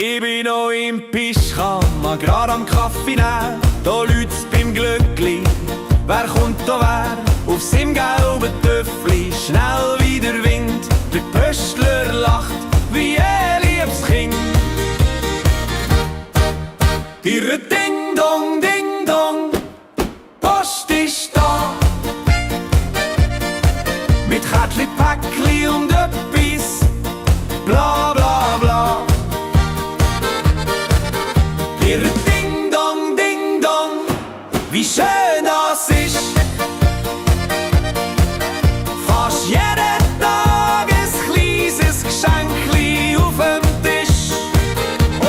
Ich bin noch im Pischkam, mal grad am Kaffee nehmen. Da läut's beim Glöckli, wer kommt da wer? Auf seinem gelben Töffli, schnell wie der Wind. Der Pöstler lacht wie ein liebes Kind. Ihre Ding Dong, Post ist da. Mit Kärtli, Päckli und öppis, bla bla bla. Ihre Ding Dong, wie schön das ist. Fast jeden Tag ein kleines Geschenkli auf dem Tisch. Oh!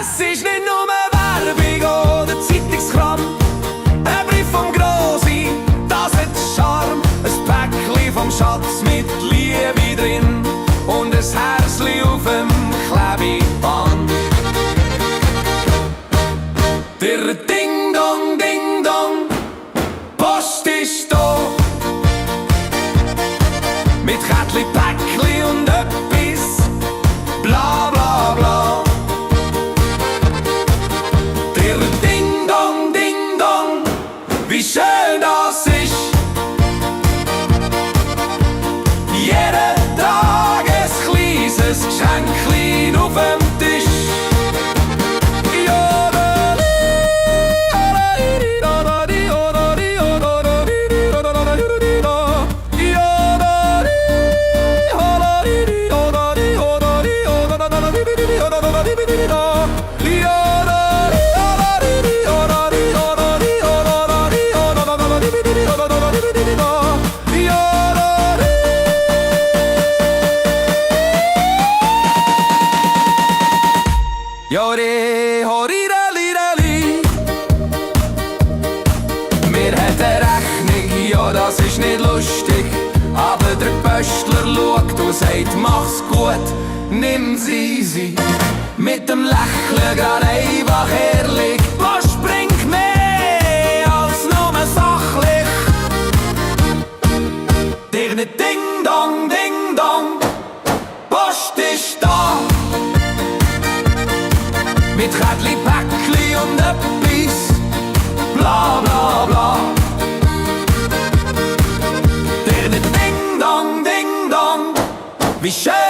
Es ist nicht nur Werbung oder Zeitungskram. Ein Brief vom Grossi, das hat Charme. Ein Päckli vom Schatz mit Liebe drin und ein Herzli auf dem Klebeband. Der Ding Dong, Post ist da. Mit Kärtli, Päckli und öppis, bla bla bla. Der Ding Dong, wie schön das ist. Jeden Tag ein kleines Geschenkli auf dem Tisch. Jori, horiralirali. Wir haben eine Rechnung, ja, das ist nicht lustig. Aber der Pöstler schaut und sagt, mach's gut, nimm sie easy. Mit dem Lächeln grad einfach ehrlich. Post bringt mehr als nur sachlich. Der Ding Dong, Post ist da. Mit Kärtli, Päckli und öppis, bla bla bla. Der Ding Dong, wie schön